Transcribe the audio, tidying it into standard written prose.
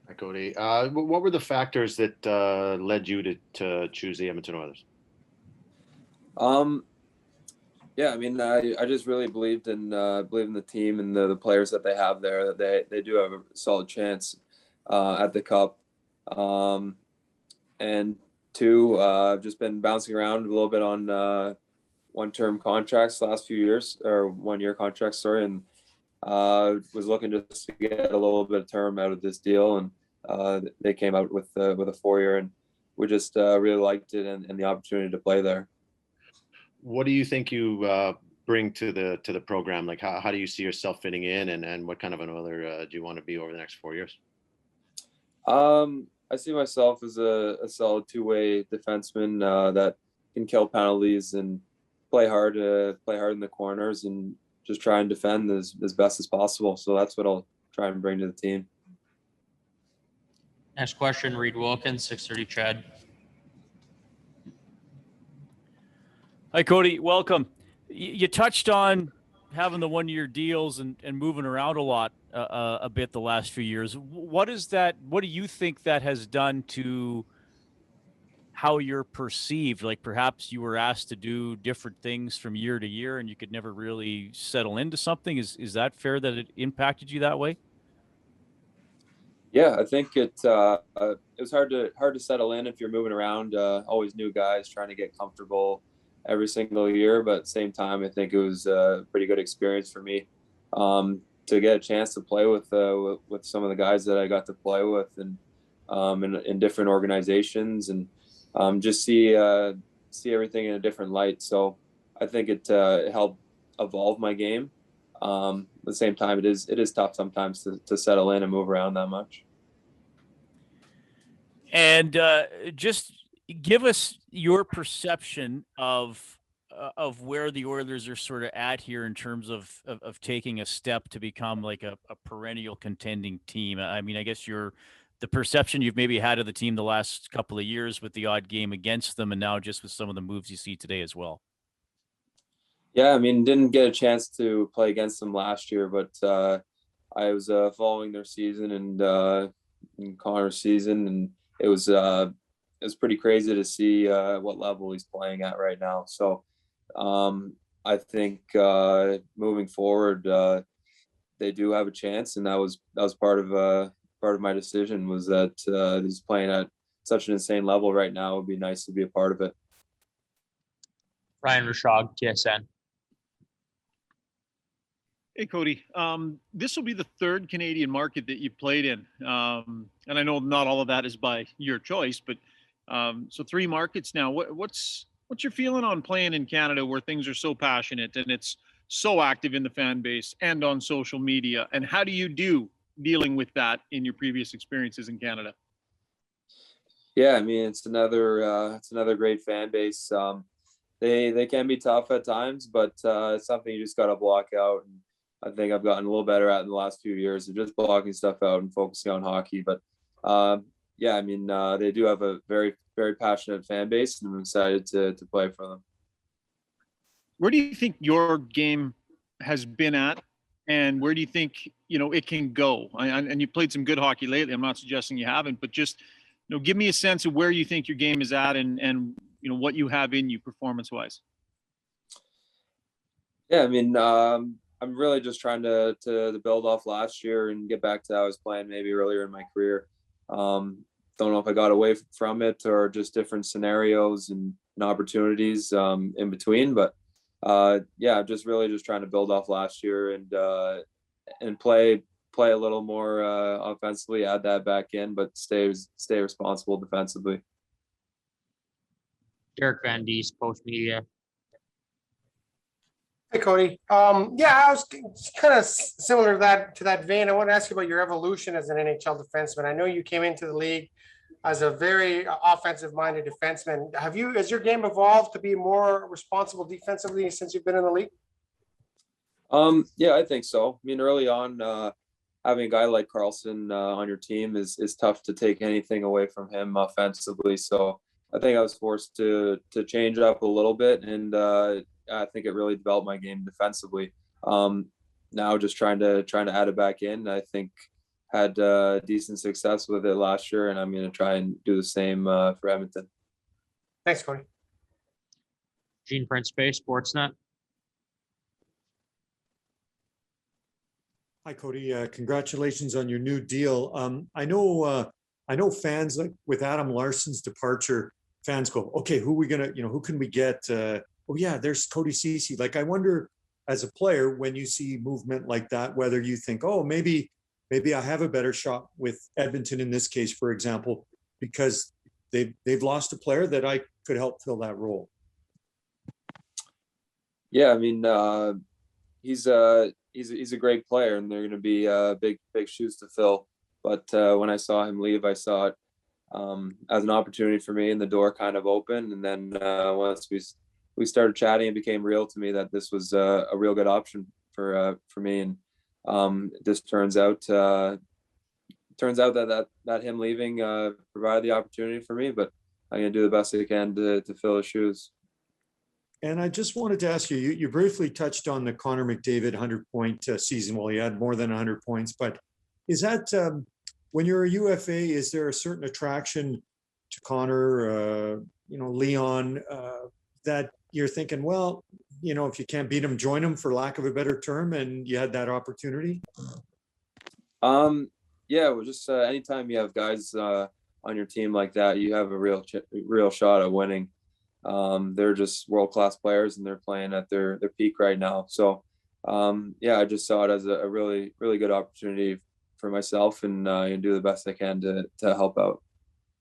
Hi, Cody. What were the factors that led you to choose the Edmonton Oilers? Um, yeah, I mean, I just really believed in the team and the players that they have there. That they do have a solid chance at the cup. Um, and two, I've just been bouncing around a little bit on one-term contracts the last few years, or one-year contracts, sorry, and was looking just to get a little bit of term out of this deal, and they came out with a 4 year, and we just really liked it and the opportunity to play there. What do you think you bring to the program? Like, how do you see yourself fitting in, and what kind of an Oiler do you want to be over the next 4 years? I see myself as a solid two-way defenseman that can kill penalties and play hard in the corners, and just try and defend as best as possible. So that's what I'll try and bring to the team. Next question, Reed Wilkins, 630 Chad. Hi, Cody. Welcome. You touched on having the 1 year deals and moving around a lot a bit the last few years. What is that? What do you think that has done to how you're perceived? Like perhaps you were asked to do different things from year to year and you could never really settle into something. Is that fair that it impacted you that way? Yeah, I think it was hard to settle in if you're moving around. Always new guys trying to get comfortable every single year, but at the same time, I think it was a pretty good experience for me to get a chance to play with some of the guys that I got to play with, and in different organizations, and just see everything in a different light. So I think it helped evolve my game. At the same time, it is tough sometimes to settle in and move around that much. And just give us your perception of where the Oilers are sort of at here in terms of taking a step to become like a perennial contending team. I mean, I guess the perception you've maybe had of the team the last couple of years with the odd game against them, and now just with some of the moves you see today as well. Yeah, I mean, didn't get a chance to play against them last year, but I was following their season and Connor's season, and it was pretty crazy to see what level he's playing at right now. So I think moving forward, they do have a chance, and that was part of my decision, was that he's playing at such an insane level right now. It would be nice to be a part of it. Ryan Rashog, TSN. Hey, Cody. This will be the third Canadian market that you played in. And I know not all of that is by your choice, but so three markets now. What's your feeling on playing in Canada, where things are so passionate and it's so active in the fan base and on social media? And how do you do dealing with that in your previous experiences in Canada? Yeah, I mean, it's another great fan base. They can be tough at times, but it's something you just got to block out. And I think I've gotten a little better at in the last few years of just blocking stuff out and focusing on hockey. But yeah, I mean, they do have a very, very passionate fan base, and I'm excited to play for them. Where do you think your game has been at, and where do you think it can go? And you played some good hockey lately. I'm not suggesting you haven't, but just give me a sense of where you think your game is at, and what you have in you performance-wise. Yeah, I mean, I'm really just trying to build off last year and get back to how I was playing maybe earlier in my career. Don't know if I got away from it or just different scenarios and opportunities in between, but yeah, just really just trying to build off last year and play a little more offensively, add that back in, but stay responsible defensively. Derek Van Diest, Post Media. Hey, Cody. Yeah, I was kind of similar to that vein. I want to ask you about your evolution as an NHL defenseman. I know you came into the league as a very offensive-minded defenseman. Has your game evolved to be more responsible defensively since you've been in the league? Yeah, I think so. I mean, early on, having a guy like Carlson on your team is tough to take anything away from him offensively. So I think I was forced to change up a little bit, and I think it really developed my game defensively. Now just trying to add it back in. I think had decent success with it last year, and I'm going to try and do the same for Edmonton. Thanks, Cody. Gene Principe, Sportsnet. Hi, Cody. Congratulations on your new deal. I know fans, like with Adam Larson's departure, fans go, okay, who can we get? Oh yeah, there's Cody Ceci. Like, I wonder, as a player, when you see movement like that, whether you think, oh, maybe I have a better shot with Edmonton in this case, for example, because they've lost a player that I could help fill that role. Yeah, I mean, he's a great player, and they're going to be big shoes to fill. But when I saw him leave, I saw it as an opportunity for me, and the door kind of opened. And then once we started chatting, it became real to me that this was a real good option for me. And this turns out that him leaving provided the opportunity for me. But I'm going to do the best I can to fill his shoes. And I just wanted to ask you, you briefly touched on the Connor McDavid 100-point season. Well, he had more than 100 points, but is that when you're a UFA, is there a certain attraction to Connor, Leon, that you're thinking, well, if you can't beat him, join him, for lack of a better term, and you had that opportunity? Yeah, well, just anytime you have guys on your team like that, you have a real shot at winning. They're just world-class players, and they're playing at their peak right now. So, I just saw it as a really, really good opportunity for myself, and do the best I can to help out.